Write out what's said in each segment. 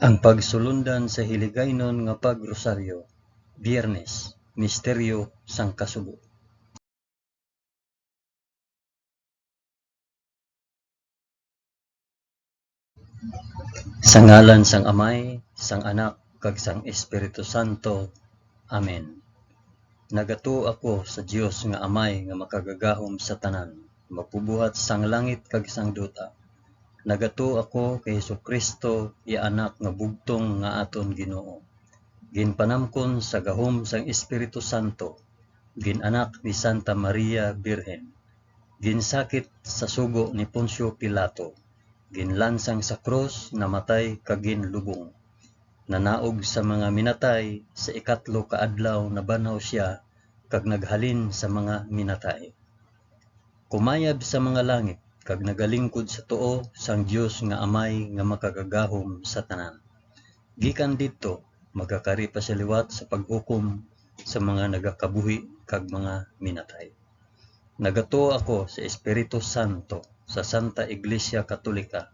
Ang pagsulundan sa hiligaynon nga pagrosaryo, Biyernes, Misteryo sang Kasubo. Sa ngalan sang Amay, sang Anak, kag sang Espiritu Santo. Amen. Nagato ako sa Dios nga Amay nga makagagahom sa tanan, mapubuhat sang langit kag sang duta. Nagato ako kay Jesucristo, iya anak nga bugtong nga aton Ginoo. Ginpanamkon sa gahom sang Espiritu Santo, ginanak ni Santa Maria Birhen. Ginsakit sa sugo ni Poncio Pilato, ginlansang sa krus, namatay kag ginlubong. Nanaog sa mga minatay, sa ikatlo ka adlaw nabanaw siya kag naghalin sa mga minatay. Kumayab sa mga langit kag nagalingkod sa tuo sang Dios nga Amay nga makagagahom sa tanan. Gikan didto magakari pa sa liwat sa paghukom sa mga nagakabuhi kag mga minatay. Nagato ako sa Espiritu Santo, sa Santa Iglesia Katolika,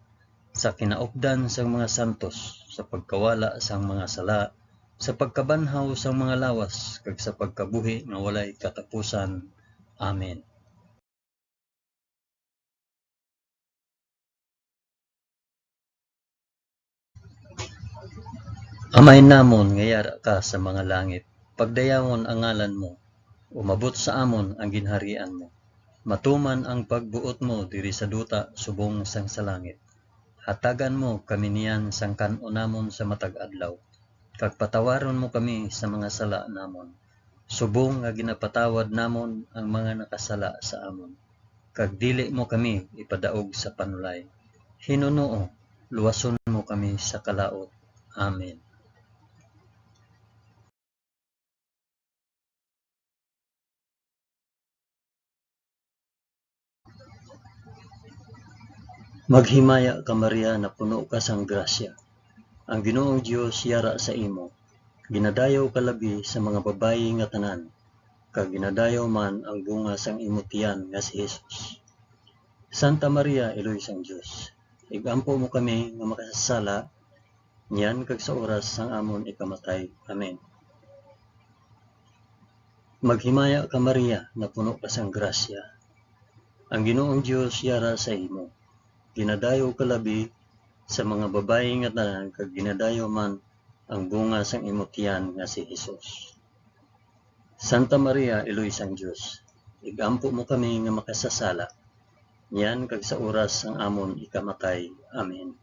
sa kinaupdan sang mga santos, sa pagkawala sang mga sala, sa pagkabanhaw sang mga lawas, kag sa pagkabuhi nga walay katapusan. Amen. Amay namon nga yara ka sa mga langit, pagdayawon ang ngalan mo, umabot sa amon ang ginharian mo. Matuman ang pagbuot mo diri sa duta subong sang sa langit. Hatagan mo kami niyan sang kan-o namon sa matag adlaw. Kag patawaron mo kami sa mga sala namon. Subong nga ginapatawad namon ang mga nakasala sa amon. Kag dili mo kami ipadaog sa panulay. Hinunoo, luwason mo kami sa kalaot. Amen. Maghimaya ka Maria na puno ka sang grasya. Ang Ginoong Dios yara sa imo. Ginadayaw ka labi sa mga babayi nga tanan, kag ginadayaw man ang bunga sang imo tiyan nga si Jesus. Santa Maria, Iloy sang Dios, igampo mo kami nga makasasala, niyan kag sa oras sang amon ikamatay. Amen. Maghimaya ka Maria na puno ka sang grasya. Ang Ginoong Dios yara sa imo. Ginadayaw ka labi sa mga babayi nga tanan, kag ginadayaw man ang bunga sang imo tiyan nga si Jesus. Santa Maria, Iloy sang Dios, igampo mo kami nga makasasala, niyan kag sa oras sang amon ikamatay. Amen.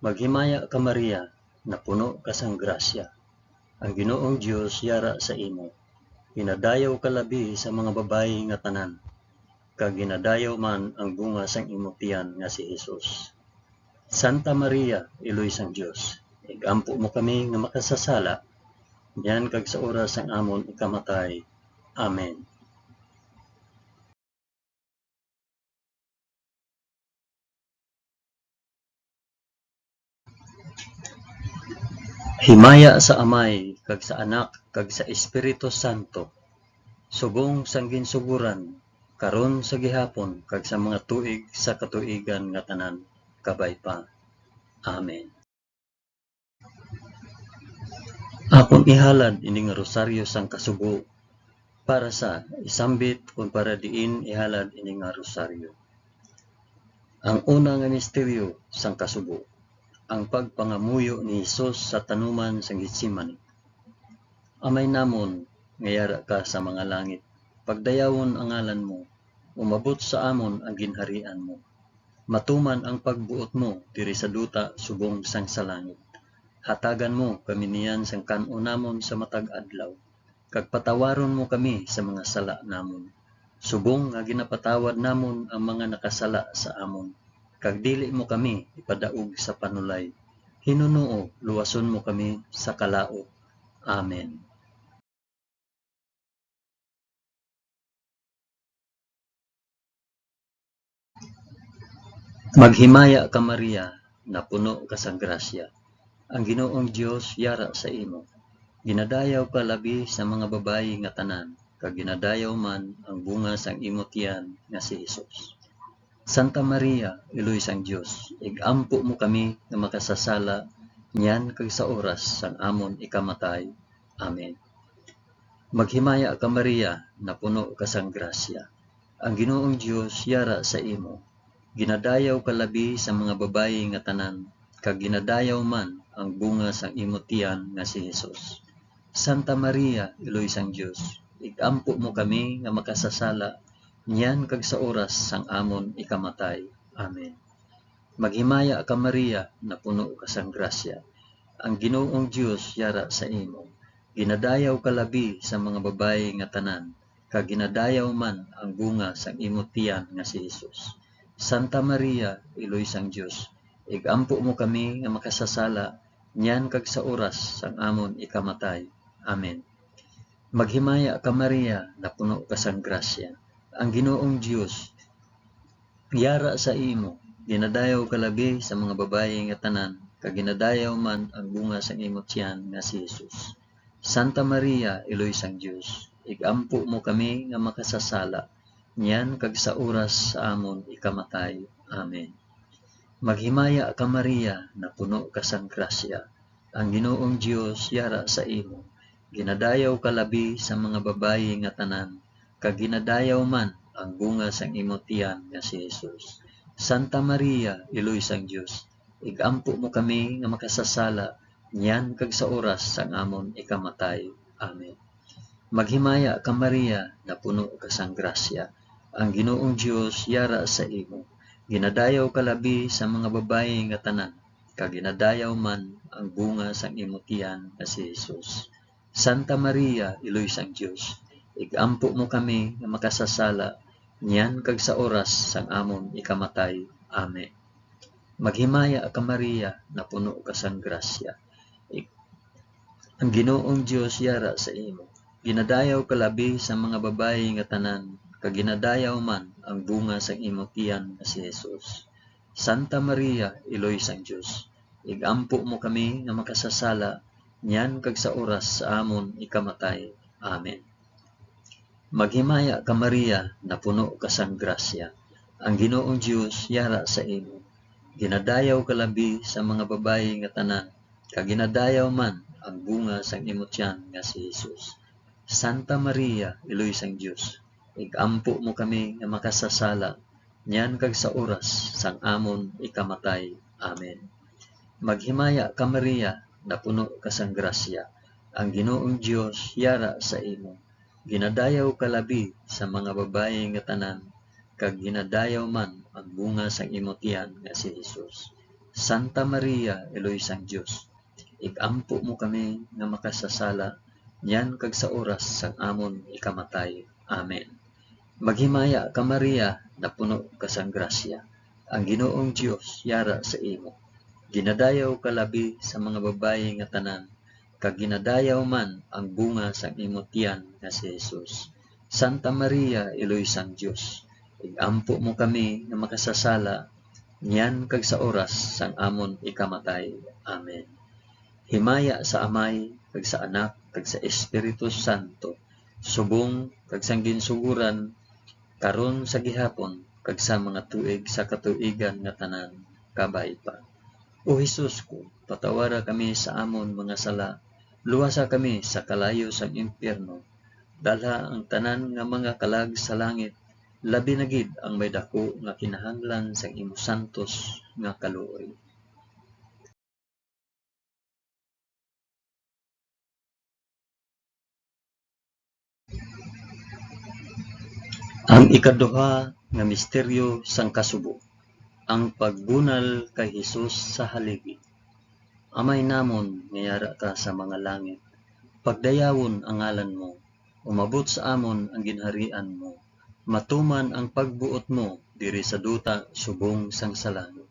Maghimaya ka Maria na puno ka sang grasya. Ang Ginoong Dios yara sa imo. Ginadayaw ka labi sa mga babayi nga tanan, kag ginadayaw man ang bunga sang imo tiyan nga si Jesus. Santa Maria, Iloy sang Dios, igampo mo kami nga makasasala, niyan kag sa oras sang amon ikamatay. Amen. Himaya sa Amay, kag sa Anak, kag sa Espiritu Santo, subong sang ginsuguran, karon sa gihapon, kag sa mga tuig sa katuigan nga tanan, kabay pa. Amen. Akong ihalad ini nga rosaryo sang kasugo, para sa isambit kung para diin ihalad ini nga rosaryo. Ang una nga misteryo sang kasugo, ang pagpangamuyo ni Hesus sa tanuman sang Getsemani. Amay namon nga yara ka sa mga langit, pagdayawon ang ngalan mo, umabot sa amon ang ginharian mo. Matuman ang pagbuot mo diri sa duta subong sang sa langit. Hatagan mo kami niyan sang kan-o namon sa matag adlaw, kag patawaron mo kami sa mga sala namon. Subong nga ginapatawad namon ang mga nakasala sa amon, kag dili mo kami ipadaog sa panulay. Hinunoo, luwason mo kami sa kalaot. Amen. Maghimaya ka Maria na puno ka sang grasya. Ang Ginoong Dios yara sa imo. Ginadayaw ka labi sa mga babayi nga tanan, kag ginadayaw man ang bunga sang imo tiyan nga si Jesus. Santa Maria, Iloy sang Dios, igampo mo kami nga makasasala, niyan kag sa oras sang amon ikamatay. Amen. Maghimaya ka Maria, na puno ka sang grasya. Ang Ginoong Dios yara sa imo. Ginadayaw ka labi sa mga babayi nga tanan, kag ginadayaw man ang bunga sang imo tiyan nga si Hesus. Santa Maria, Iloy sang Dios, igampo mo kami nga makasasala, niyan kag sa oras sang amon ikamatay. Amen. Maghimaya ka Maria, na puno ka sang grasya. Ang Ginoong Dios yara sa imo. Ginadayaw ka labi sa mga babayi nga tanan, kag ginadayaw man ang bunga sang imo tiyan nga si Hesus. Santa Maria, Iloy sang Dios, igampo mo kami nga makasasala, niyan kag sa oras sang amon ikamatay. Amen. Maghimaya ka Maria, na puno ka sang grasya. Ang Ginoong Dios yara sa imo. Ginadayaw ka labi sa mga babayi nga tanan, kag ginadayaw man ang bunga sang imo tiyan nga si Hesus. Santa Maria, Iloy sang Dios, igampo mo kami nga makasasala, niyan kag sa oras sa amon ikamatay. Amen. Maghimaya ka Maria, na puno ka sang grasya. Ang Ginoong Dios yara sa imo. Ginadayaw ka labi sa mga babayi nga tanan, kag ginadayaw man ang bunga sang imo tiyan nga si Hesus. Santa Maria, Iloy sang Dios, igampo mo kami nga makasasala, niyan kag sa oras sang amon ikamatay. Amen. Maghimaya ka Maria, na puno ka sang grasya. Ang Ginoong Dios yara sa imo. Ginadayaw ka labi sa mga babayi nga tanan, kag ginadayaw man ang bunga sang imo tiyan nga si Hesus. Santa Maria, Iloy sang Dios, igampo mo kami nga makasasala, niyan kag sa oras sang amon ikamatay. Amen. Maghimaya ka Maria, na puno ka sang grasya. Ang Ginoong Dios yara sa imo. Ginadayaw ka labi sa mga babayi nga tanan, kag ginadayaw man ang bunga sang imo tiyan nga si Hesus. Santa Maria, Iloy sang Dios, igampo mo kami nga makasasala, niyan kag sa oras sa amon ikamatay. Amen. Maghimaya ka Maria, na puno ka sang grasya. Ang Ginoong Dios yara sa imo. Ginadayaw ka labi sa mga babayi nga tanan, kag ginadayaw man ang bunga sang imo tiyan nga si Hesus. Santa Maria, Iloy sang Dios, igampo mo kami nga makasasala, niyan kag sa oras sang amon ikamatay. Amen. Maghimaya ka Maria, na puno ka sang grasya. Ang Ginoong Dios yara sa imo. Ginadayaw ka labi sa mga babayi nga tanan, kag ginadayaw man ang bunga sang imo tiyan nga si Hesus. Santa Maria, Iloy sang Dios, igampo mo kami nga makasasala, niyan kag sa oras sang amon ikamatay. Amen. Maghimaya ka Maria, na puno ka sang grasya. Ang Ginoong Dios yara sa imo. Ginadayaw ka labi sa mga babayi nga tanan, kag ginadayaw man ang bunga sang imo tiyan nga si Hesus. Santa Maria, Iloy sang Dios, igampo mo kami nga makasasala, niyan kag sa oras sang amon ikamatay. Amen. Himaya sa Amay, kag sa Anak, kag sa Espiritu Santo, subong kag sang ginsuguran, karon sa gihapon, kag sa mga tuig sa katuigan nga tanan, kabay pa. O Hesus ko, patawara kami sa amon mga sala, luwasa kami sa kalayo sang impyerno, dalha ang tanan nga mga kalag sa langit, labi na gid ang may dako nga kinahanglan sang imo santos nga kaluoy. Ang ikaduha nga misteryo sang kasubo, ang pagbunal kay Hesus sa haligi. Amay namon nga yara ka sa mga langit, pagdayawon ang ngalan mo, umabot sa amon ang ginharian mo, matuman ang pagbuot mo diri sa duta subong sang sa langit.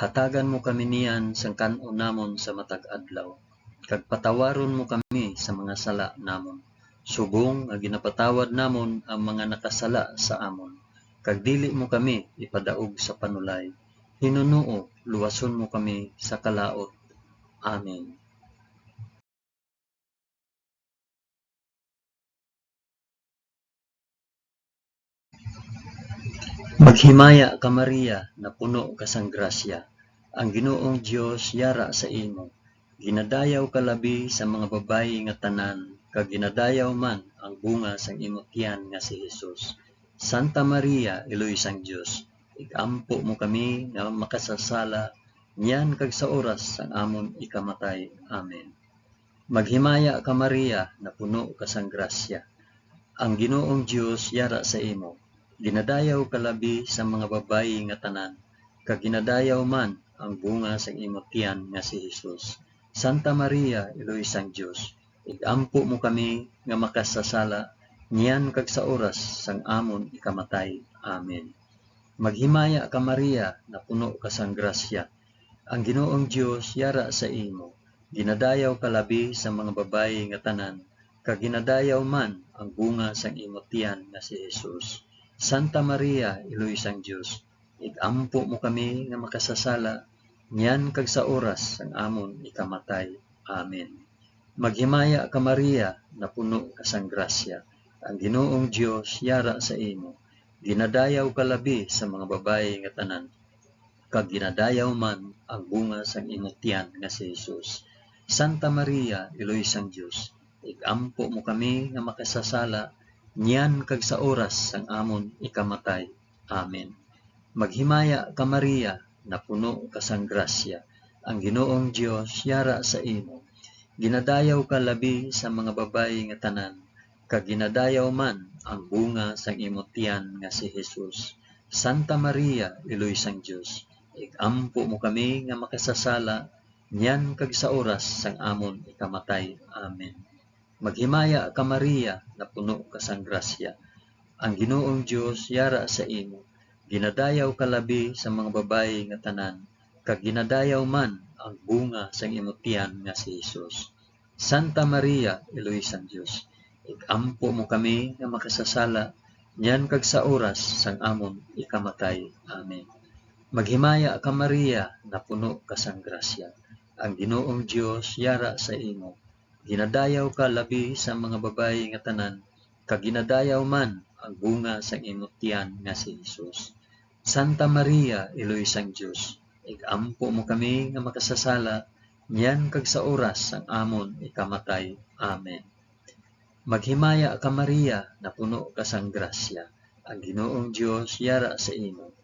Hatagan mo kami niyan sang kan-on namon sa matag adlaw, kag patawaron mo kami sa mga sala namon, subong nga ginapatawad namon ang mga nakasala sa amon, kag dili mo kami ipadaog sa panulay. Hinunoo, luwason mo kami sa kalaot. Amen. Maghimaya ka Maria, na puno ka sang grasya. Ang Ginoong Dios yara sa imo. Ginadayaw ka labi sa mga babayi nga tanan, kag ginadayaw man ang bunga sang imong tiyan nga si Hesus. Santa Maria, Iloy sang Dios, igampo mo kami nga makasasala, niyan kag sa oras sang amon ikamatay. Amen. Maghimaya ka Maria, na puno ka sang grasya. Ang Ginoong Dios yara sa imo. Ginadayaw ka labi sa mga babayi nga tanan, kag ginadayaw man ang bunga sang imong tiyan nga si Hesus. Santa Maria, Iloy sang Dios, igampo mo kami nga makasasala, niyan kag sa oras sang amon ikamatay. Amen. Maghimaya ka Maria, na puno ka sang grasya. Ang Ginoong Dios yara sa imo. Ginadayaw ka labi sa mga babayi nga tanan, kag ginadayaw man ang bunga sang imong tiyan nga si Hesus. Santa Maria, Iloy sang Dios, igampo mo kami nga makasasala, niyan kag sa oras sang amon ikamatay. Amen. Maghimaya ka Maria, na puno ka sang grasya. Ang Ginoong Dios yara sa imo. Ginadayaw ka labi sa mga babayi nga tanan, kag ginadayaw man ang bunga sang imong tiyan nga si Hesus. Santa Maria, Iloy sang Dios, igampo mo kami nga makasasala, niyan kag sa oras sang amon ikamatay. Amen. Maghimaya ka Maria, na puno ka sang grasya. Ang Ginoong Dios yara sa imo. Ginadayaw ka labi sa mga babayi nga tanan, kag ginadayaw man ang bunga sang imong tiyan nga si Hesus. Santa Maria, Iloy sang Dios, igampo mo kami nga makasasala, niyan kag sa oras sang amon ikamatay. Amen. Maghimaya ka Maria, na puno ka sang grasya. Ang Ginoong Dios yara sa imo. Ginadayaw ka labi sa mga babayi nga tanan, kag ginadayaw man ang bunga sang imong tiyan nga si Hesus. Santa Maria, Iloy sang Dios, igampo mo kami nga makasasala, niyan kag sa oras sang amon ikamatay. Amen. Maghimaya ka Maria, na puno ka sang grasya. Ang Ginoong Dios yara sa imo. Ginadayaw ka labi sa mga babayi nga tanan, kag ginadayaw man ang bunga sang imong tiyan nga si Hesus. Santa Maria, Iloy sang Dios, igampo mo kami nga makasasala, niyan kag sa oras sang amon ikamatay. Amen. Maghimaya ka Maria, na puno ka sang grasya. Ang Ginoong Dios yara sa imo.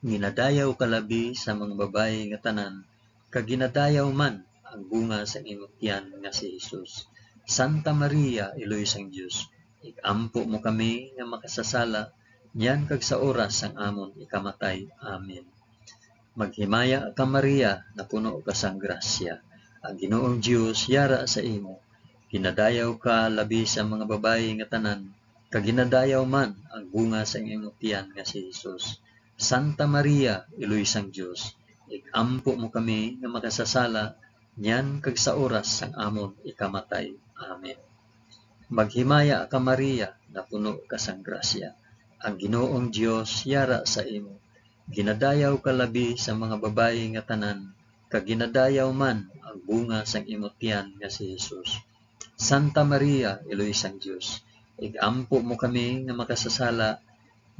Ginadayaw ka labi sa mga babayi nga tanan, kag ginadayaw man ang bunga sang imong tiyan nga si Hesus. Santa Maria, Iloy sang Dios, igampo mo kami nga makasasala, niyan kag sa oras sang amon ikamatay. Amen. Maghimaya ka Maria, na puno ka sang grasya. Ang Ginoong Dios yara sa imo. Ginadayaw ka labi sa mga babayi nga tanan, kag ginadayaw man ang bunga sang imong tiyan nga si Hesus. Santa Maria, Iloy sang Dios, igampo mo kami nga makasasala, niyan kag sa oras sang amon ikamatay. Amen. Maghimaya ka Maria, na puno ka sang grasya. Ang Ginoong Dios yara sa imo. Ginadayaw ka labi sa mga babayi nga tanan, kag ginadayaw man ang bunga sang imong tiyan nga si Hesus. Santa Maria, Iloy sang Dios, igampo mo kami nga makasasala,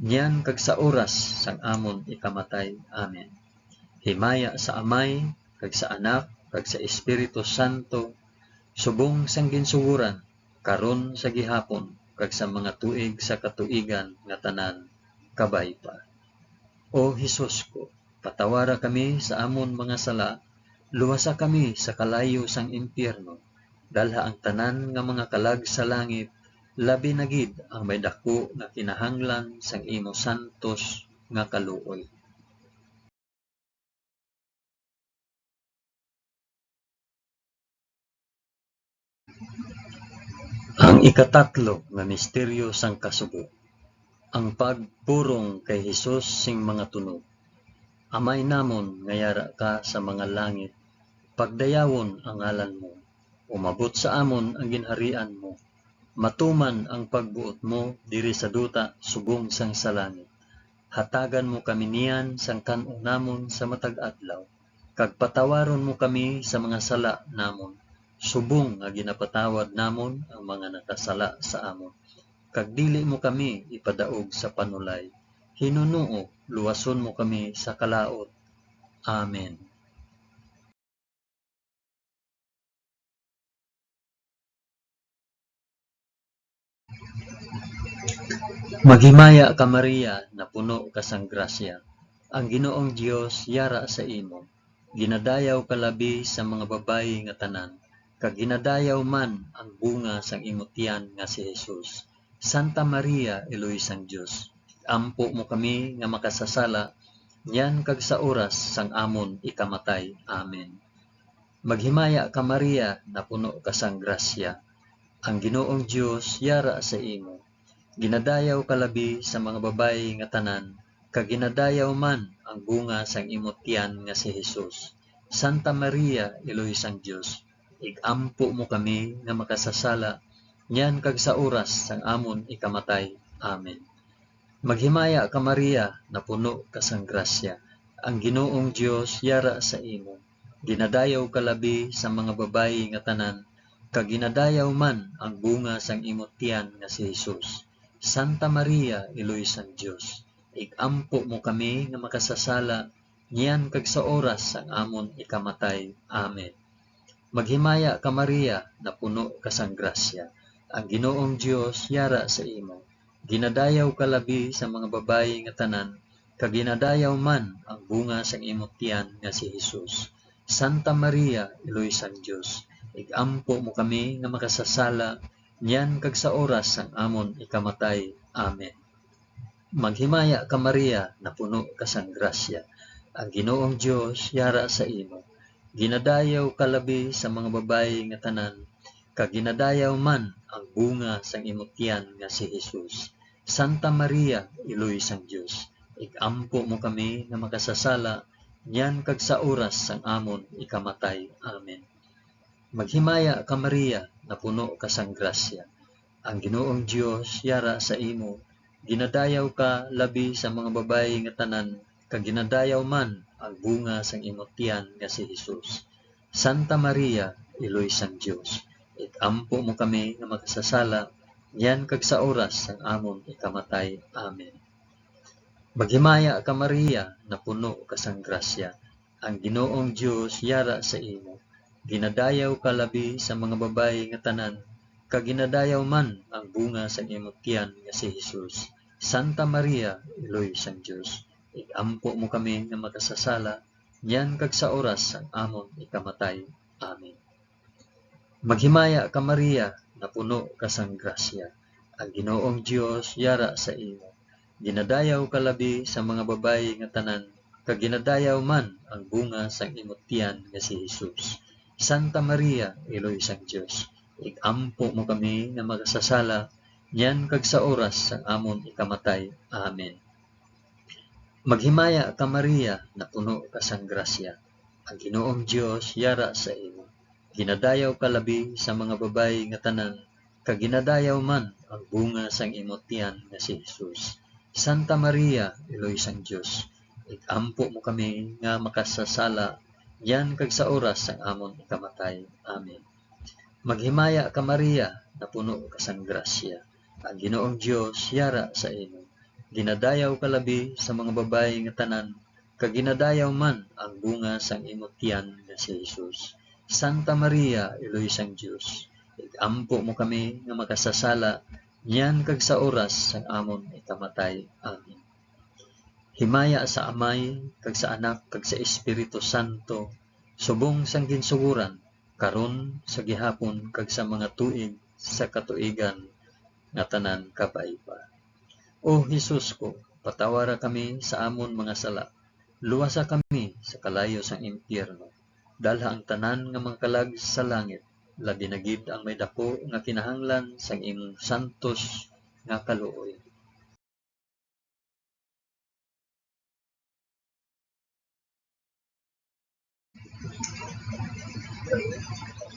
niyan kag sa oras sang amon ikamatay. Amen. Himaya sa Amay, kag sa Anak, kag sa Espiritu Santo, subong sang ginsuguran, karon sa gihapon, kag sa mga tuig sa katuigan nga tanan, kabay pa. O Hesus ko, patawara kami sa amon mga sala, luwasa kami sa kalayo sang impyerno, dalha ang tanan nga mga kalag sa langit, labi na gid ang may dako nga kinahanglan sang imo santos nga kaluoy. Ang ikatatlo nga misteryo sang kasugo, ang pagpurong kay Hesus sing mga tunog. Amay namon nga yara ka sa mga langit, pagdayawon ang ngalan mo, umabot sa amon ang ginharian mo, matuman ang pagbuot mo diri sa duta subong sang sa langit. Hatagan mo kami niyan sang kan-o namon sa matag adlaw, kag patawaron mo kami sa mga sala namon, subong nga ginapatawad namon ang mga nakasala sa amon. Kag dili mo kami ipadaog sa panulay, Hinunoo, luwason mo kami sa kalaot. Amen. Maghimaya ka Maria, na puno ka sang grasya. Ang Ginoong Dios yara sa imo. Ginadayaw ka labi sa mga babayi nga tanan, kag ginadayaw man ang bunga sang imong tiyan nga si Jesus. Santa Maria, Eloy sang Dios, ampo mo kami nga makasasala, yan kag sa oras sang amon ikamatay. Amen. Maghimaya ka Maria, na puno ka sang grasya. Ang Ginoong Dios yara sa imo. Ginadayaw ka labi sa mga babayi nga tanan, kag ginadayaw man ang bunga sang imong tiyan nga si Jesus. Santa Maria, Eloy sang Dios, igampo mo kami nga makasasala, nyan kag sa oras sang amon ikamatay. Amen. Maghimaya ka Maria, na puno ka sang grasya. Ang Ginoong Dios yara sa imo. Ginadayaw ka labi sa mga babayi nga tanan, kag ginadayaw man ang bunga sang imong tiyan nga si Jesus. Santa Maria, Eloy sang Dios, igampo mo kami nga makasasala, niyan kag sa oras sang amon ikamatay. Amen. Maghimaya ka Maria, na puno ka sang grasya. Ang Ginoong Dios yara sa imo. Ginadayaw ka labi sa mga babayi nga tanan, kag ginadayaw man ang bunga sang imong tiyan nga si Jesus. Santa Maria, Eloy sang Dios, igampo mo kami nga makasasala, niyan kag sa oras sang amon ikamatay. Amen. Maghimaya ka Maria, na puno ka sang grasya. Ang Ginoong Dios yara sa imo. Ginadayaw ka labi sa mga babayi nga tanan, kag ginadayaw man ang bunga sang imong tiyan nga si Jesus. Santa Maria, Eloy sang Dios, igampo mo kami nga makasasala, niyan kag sa oras sang amon ikamatay. Amen. Maghimaya ka Maria, na puno ka sang grasya. Ang Ginoong Dios yara sa imo. Ginadayaw ka labi sa mga babayi nga tanan, kag ginadayaw man ang bunga sang imong tiyan nga si Jesus. Santa Maria, Eloy sang Dios, igampo mo kami nga makasasala, yan kag sa oras sang amon ikamatay. Amen. Maghimaya ka Maria, na puno ka sang grasya. Ang Ginoong Dios yara sa imo. Ginadayaw ka labi sa mga babayi nga tanan, kag ginadayaw man ang bunga sang imong tiyan nga si Jesus. Santa Maria, Eloy sang Dios, igampo mo kami nga makasasala, yan kag sa oras sang amon ikamatay. Amen. Maghimaya ka Maria, na puno ka sang grasya. Ang Ginoong Dios yara sa imo. Ginadayaw ka labi sa mga babayi nga tanan, kag ginadayaw man ang bunga sang imong tiyan nga si Jesus. Santa Maria, Eloy sang Dios, igampo mo kami nga makasasala, yan kag sa oras sang amon ikamatay. Amen. Maghimaya ka Maria, na puno ka sang grasya. Ang Ginoong Dios yara sa imo. Ginadayaw ka labi sa mga babayi nga tanan, kag ginadayaw man ang bunga sang imong tiyan nga si Jesus. Santa Maria, Eloy sang Dios, igampo mo kami nga makasasala, yan kag sa oras sang amon ikamatay. Amen. Maghimaya ka Maria, na puno ka sang grasya. Ang Ginoong Dios yara sa imo. Ginadayaw ka labi sa mga babayi nga tanan, kag ginadayaw man ang bunga sang imong tiyan nga si Jesus. Santa Maria, Eloy sang Dios, igampo mo kami nga makasasala, niyan kag sa oras sang amon ikamatay. Amen. Himaya sa Amay, kag sa Anak, kag sa Espiritu Santo, subong sang ginsuguran, karon sa gihapon, kag sa mga tuig sa katuigan nga tanan kapaiba. O Jesus ko, patawara kami sa amon mga sala, luwasa kami sa kalayo sang impyerno, dalha ang tanan nga mga kalag sa langit, labi na gid ang may dako nga kinahanglan sang imong santos nga kaluoy.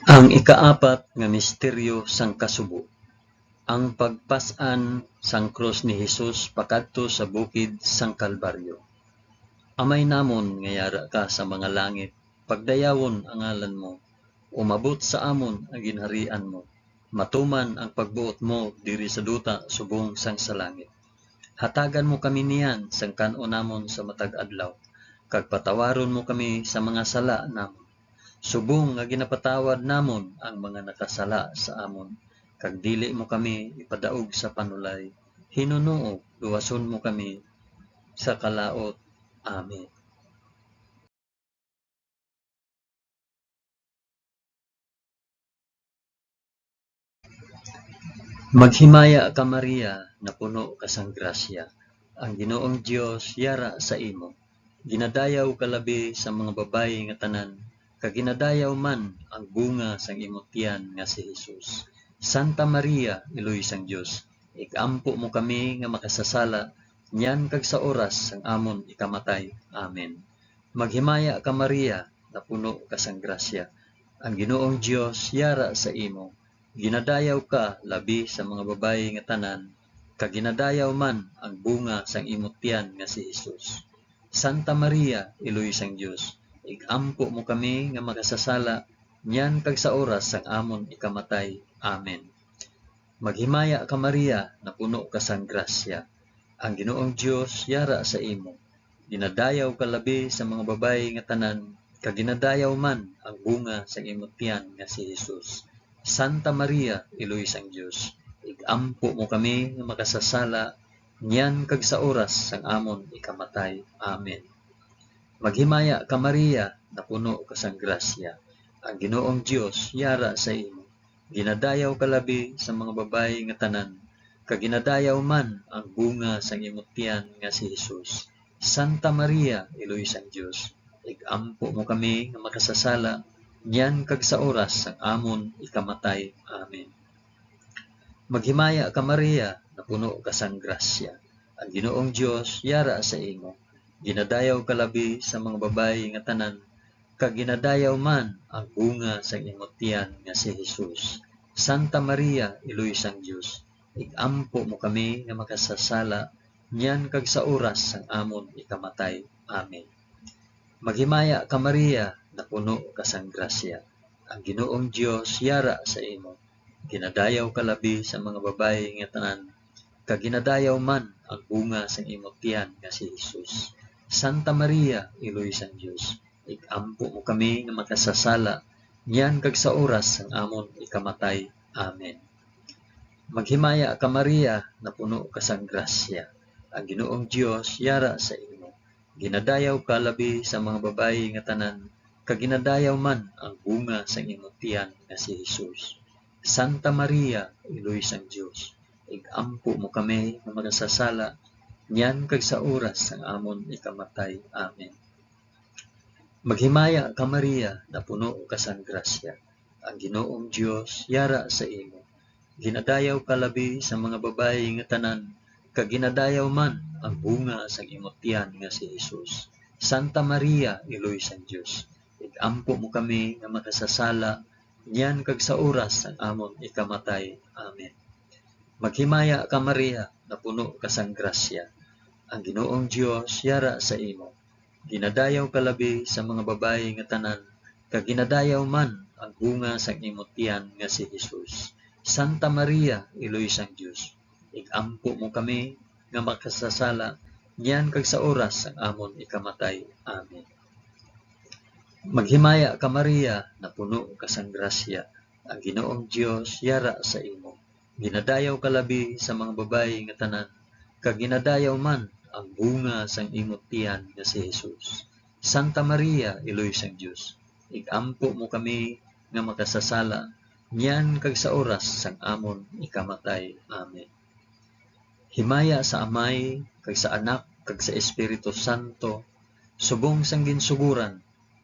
Ang ikaapat nga misteryo sang kasubo, ang pagpas-an sang krus ni Jesus pakadto sa bukid sang Kalbaryo. Amay namon nga yara ka sa mga langit, pagdayawon ang ngalan mo, umabot sa amon ang ginharian mo, matuman ang pagbuot mo diri sa duta subong sang sa langit. Hatagan mo kami niyan sang kan-o namon sa matag adlaw, kag patawaron mo kami sa mga sala namon. Subong nga ginapatawad namon ang mga nakasala sa amon, kag dili mo kami ipadaog sa panulay. Hinunoo, luwason mo kami sa kalaot. Amen. Maghimaya ka Maria, na puno ka sang grasya. Ang Ginoong Dios yara sa imo. Ginadayaw ka labi sa mga babayi nga tanan, kag ginadayaw man ang bunga sang imong tiyan nga si Hesus. Santa Maria, Iloy sang Dios, ikampo mo kami nga makasasala, nyan kag sa oras sang amon ikamatay. Amen. Maghimaya ka Maria, na puno ka sang grasya. Ang Ginoong Dios yara sa imo. Ginadayaw ka labi sa mga babayi nga tanan, kag ginadayaw man ang bunga sang imong tiyan nga si Hesus. Santa Maria, Iloy sang Dios, igampo mo kami nga makasasala, nyan kag sa oras sang amon ikamatay. Amen. Maghimaya ka Maria, na puno ka sang grasya. Ang Ginoong Dios yara sa imo. Ginadayaw ka labi sa mga babayi nga tanan, kag ginadayaw man ang bunga sang imong tiyan nga si Hesus. Santa Maria, Iloy sang Dios, igampo mo kami nga makasasala, nyan kag sa oras sang amon ikamatay. Amen. Maghimaya ka Maria, na puno ka sang grasya. Ang Ginoong Dios yara sa imo. Ginadayaw ka labi sa mga babayi nga tanan, kag ginadayaw man ang bunga sang imong tiyan nga si Hesus. Santa Maria, Iloy sang Dios, igampo mo kami nga makasasala, nyan kag sa oras sang amon ikamatay. Amen. Maghimaya ka Maria, na puno ka sang grasya. Ang Ginoong Dios yara sa imo. Ginadayaw ka labi sa mga babayi nga tanan, kag ginadayaw man ang bunga sang imong tiyan nga si Hesus. Santa Maria, Iloy sang Dios, igampo mo kami nga makasasala, nyan kag sa oras sang amon ikamatay. Amen. Maghimaya ka Maria, na puno ka sang grasya. Ang Ginoong Dios yara sa imo. Ginadayaw ka labi sa mga babayi nga tanan, kag ginadayaw man ang bunga sang imong tiyan nga si Hesus. Santa Maria, Iloy sang Dios, igampo mo kami nga makasasala, nyan kag sa oras sang amon ikamatay. Amen. Maghimaya ka Maria, na puno ka sang grasya. Ang Ginoong Dios yara sa imo. Ginadayaw ka labi sa mga babayi nga tanan, kag ginadayaw man ang bunga sang imong tiyan nga si Hesus. Santa Maria, Iloy sang Dios, igampo mo kami nga makasasala, nyan kag sa oras sang amon ikamatay. Amen. Maghimaya ka Maria, na puno ka sang grasya. Ang Ginoong Dios yara sa imo. Ginadayaw ka labi sa mga babayi nga tanan, kag ginadayaw man ang bunga sang imong tiyan nga si Hesus. Santa Maria, Iloy sang Dios, igampo mo kami nga makasasala, nyan kag sa oras sang amon ikamatay. Amen. Maghimaya ka Maria, na puno ka sang grasya. Ang Ginoong Dios yara sa imo. Ginadayaw ka labi sa mga babayi nga tanan, kag ginadayaw man ang bunga sang imong tiyan nga si Hesus. Santa Maria, Iloy sang Dios, igampo mo kami nga makasasala, nyan kag sa oras sang amon ikamatay. Amen. Maghimaya ka Maria, na puno ka sang grasya. Ang Ginoong Dios yara sa imo. Ginadayaw ka labi sa mga babayi nga tanan, kag ginadayaw man ang bunga sang imong tiyan nga si Hesus. Santa Maria, Iloy sang Dios, igampo mo kami nga makasasala, nyan kag sa oras sang amon ikamatay. Amen. Himaya sa Amay, kag sa Anak, kag sa Espiritu Santo, subong sang ginsuguran,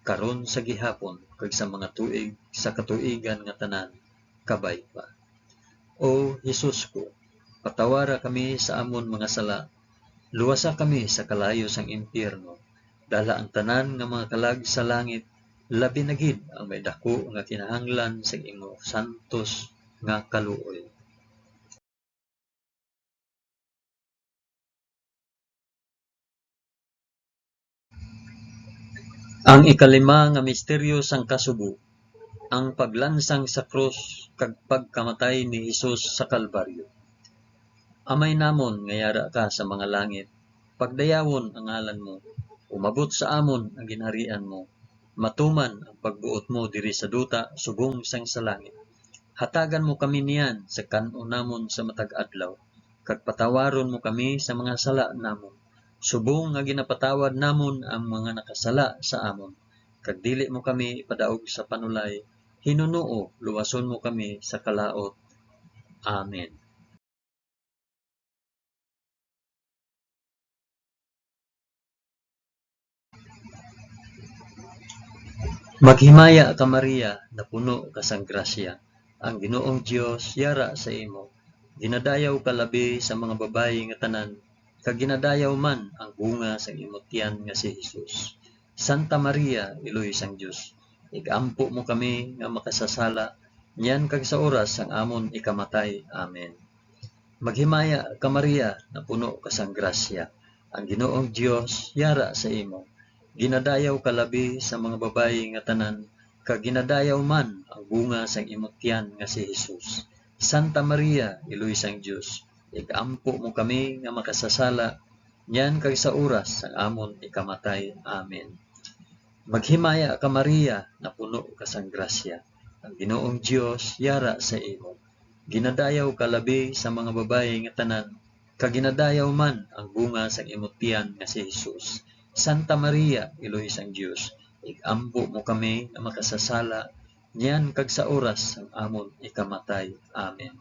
karon sa gihapon, kag sa mga tuig sa katuigan nga tanan, kabay pa. O Hesus ko, patawara kami sa amon mga sala, luwasa kami sa kalayo sang impyerno, dala ang tanan nga mga kalag sa langit, labi na gid ang may dako nga kinahanglan sa imong santos nga kaluoy. Ang ikalima nga misteryo sang kasubo, ang paglansang sa krus kag pagkamatay ni Hesus sa Kalbaryo. Amay namon nga yara ka sa mga langit, pagdayawon ang ngalan mo, umabot sa amon ang ginharian mo, matuman ang pagbuot mo diri sa duta subong sang sa langit. Hatagan mo kami niyan sa kanon namon sa matag adlaw, kag patawaron mo kami sa mga sala namon, subong nga ginapatawad namon ang mga nakasala sa amon, kag dili mo kami ipadaog sa panulay, hinunoo luwason mo kami sa kalaot. Amen. Maghimaya ka Maria, na puno ka sang grasya. Ang Ginoong Dios yara sa imo. Ginadayaw ka labi sa mga babayi nga tanan, kag ginadayaw man ang bunga sa imong tiyan nga si Hesus. Santa Maria, Iloy sang Dios, igampo mo kami nga makasasala, niyan kag sa oras sang amon ikamatay. Amen. Maghimaya ka Maria, na puno ka sang grasya. Ang Ginoong Dios yara sa imo. Ginadayaw ka labi sa mga babayi nga tanan, kag ginadayaw man ang bunga sang imong tiyan nga si Hesus. Santa Maria, Iloy sang Dios, igampo mo kami nga makasasala, niyan kag sa oras sang amon ikamatay. Amen. Maghimaya ka Maria, na puno ka sang grasya. Ang Ginoong Dios yara sa imo. Ginadayaw ka labi sa mga babayi nga tanan, kag ginadayaw man ang bunga sang imong tiyan nga si Hesus. Santa Maria, Iloy sang Dios, igampo mo kami nga makasasala, niyan kag sa oras sang amon ikamatay. Amen.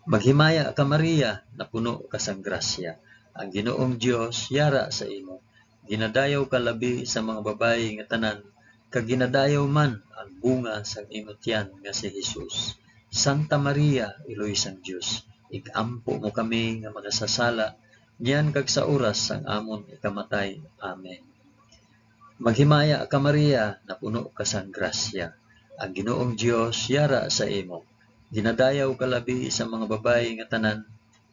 Maghimaya ka Maria, na puno ka sang grasya. Ang Ginoong Dios yara sa imo. Ginadayaw ka labi sa mga babayi nga tanan, kag ginadayaw man ang bunga sang imong tiyan nga si Hesus. Santa Maria, Iloy sang Dios, igampo mo kami nga makasasala, niyan kag sa oras sang amon ikamatay. Amen. Maghimaya ka Maria, na puno ka sang grasya. Ang Ginoong Dios yara sa imo. Ginadayaw ka labi sa mga babayi nga tanan,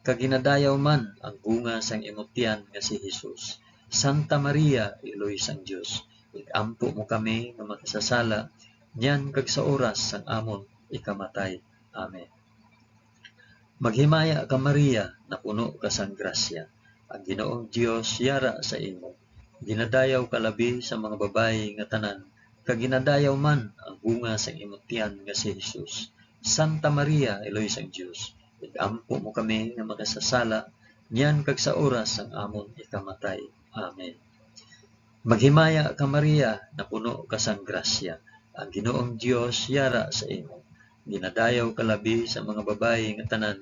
kag ginadayaw man ang bunga sang imong tiyan nga si Hesus. Santa Maria, Iloy sang Dios, igampo mo kami nga makasasala, niyan kag sa oras sang amon ikamatay. Amen. Maghimaya ka Maria, na puno ka sang grasya. Ang Ginoong Dios yara sa imo. Ginadayaw ka labi sa mga babayi nga tanan, kag ginadayaw man ang bunga sang imong tiyan nga si Hesus. Santa Maria, Iloy sang Dios, igampo mo kami nga makasasala, niyan kag sa oras sang amon ikamatay. Amen. Maghimaya ka Maria, na puno ka sang grasya. Ang Ginoong Dios yara sa imo. Ginadayaw ka labi sa mga babayi nga tanan,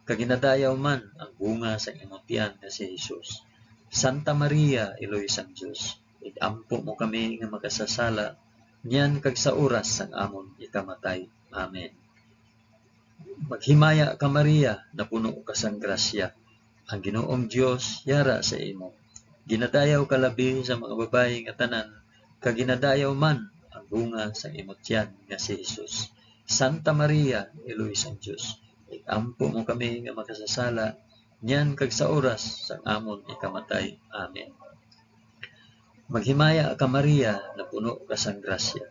kag ginadayaw man ang bunga sa imong tiyan nga si Hesus. Santa Maria, Iloy sang Dios, igampo mo kami nga makasasala, niyan kag sa oras sang amon ikamatay. Amen. Maghimaya ka Maria, na puno ka sang grasya. Ang Ginoong Dios yara sa imo. Ginadayaw ka labi sa mga babayi nga tanan, kag ginadayaw man ang bunga sa imong tiyan nga si Hesus. Santa Maria, Iloy sang Dios, igampo mo kami nga makasasala, niyan kag sa oras sang amon ikamatay. Amen. Maghimaya ka Maria, na puno ka sang grasya.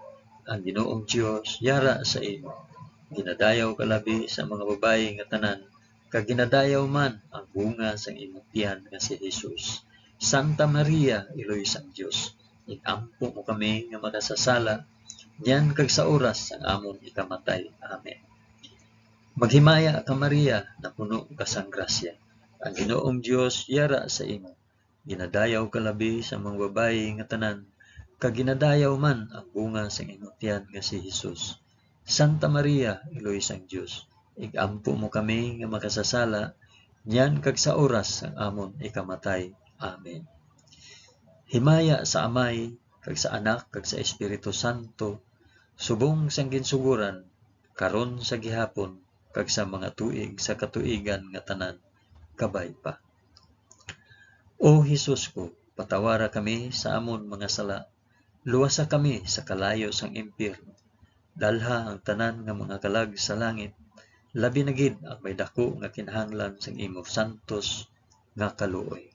Ang Ginoong Dios yara sa imo. Ginadayaw ka labi sa mga babayi nga tanan, kag ginadayaw man ang bunga sang imong tiyan nga si Hesus. Santa Maria, Iloy sang Dios, igampo mo kami nga makasasala, niyan kag sa oras sang amon ikamatay. Amen. Maghimaya ka Maria, na puno ka sang grasya. Ang Ginoong Dios yara sa imo. Ginadayaw ka labi sa mga babayi nga tanan, kag ginadayaw man ang bunga sang imong tiyan nga si Hesus. Santa Maria, Iloy sang Dios, igampo mo kami nga makasasala, niyan kag sa oras sang amon ikamatay. Amen. Himaya sa Amay, kag sa Anak, kag sa Espiritu Santo, subong sang ginsuguran, karon sa gihapon, kag sa mga tuig sa katuigan nga tanan, kabay pa. O Hesus ko, patawara kami sa amon mga sala, luwasa kami sa kalayo sang impyerno, dalha ang tanan nga mga kalag sa langit, labi na gid ang may dako nga kinahanglan sang imo santos nga kaluoy.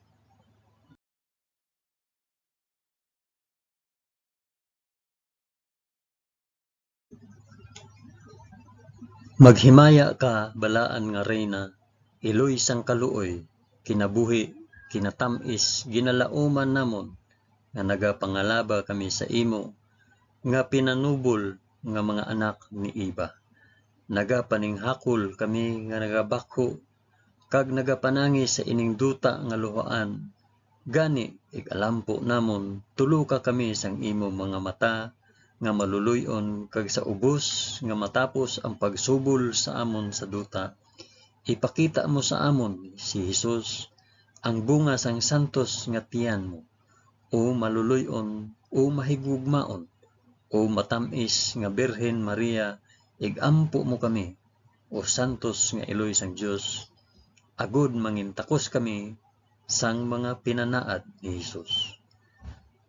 Maghimaya ka, balaan nga reyna, iloy sang kaluoy, kinabuhi, kinatamis, ginalauman namon, nga nagapangalaba kami sa imo, nga pinanubol nga mga anak ni Iba. Nagapaninghakol kami nga nagabakho, kag nagapanangi sa ining duta nga luhaan. Gani, ikalampo namon, tulo ka kami sang imo mga mata, nga maluluyon, kag sa ubos, nga matapos ang pagsubol sa amon sa duta. Ipakita mo sa amon, si Jesus, ang bunga sang santos nga tiyan mo, o maluluyon, o mahigugmaon, o matamis nga Birhen Maria, igampo mo kami, o santos nga iloy sang Dios, agud mangintakos kami sang mga pinanaad ni Jesus.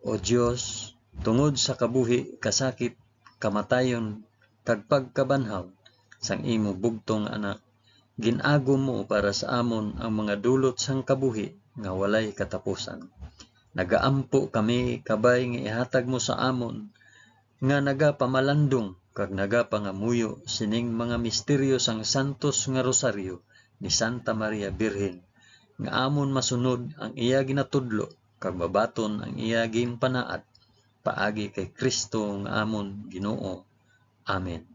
O Dios, tungod sa kabuhi, kasakit, kamatayon, kag pagkabanhaw sang imo bugtong anak, ginagom mo para sa amon ang mga dulot sang kabuhi nga walay katapusan. Nagaampo kami kabay nga ihatag mo sa amon, nga nagapamalandong kag nagapangamuyo sining mga misteryo sang santos nga rosaryo ni Santa Maria Birhen, nga amon masunod ang iya ginatudlo kag mabaton ang iya ginpanaad paagi kay Kristo nga amon Ginoo. Amen.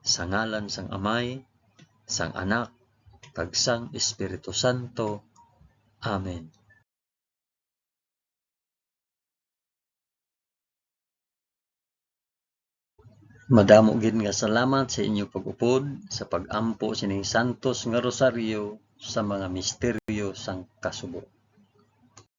Sa ngalan sang Amay, sang Anak, kag sang Espiritu Santo. Amen. Madamo gid nga salamat sa inyo pag-upod sa pag-ampo sining santos nga rosaryo sa mga misteryo sang kasubo.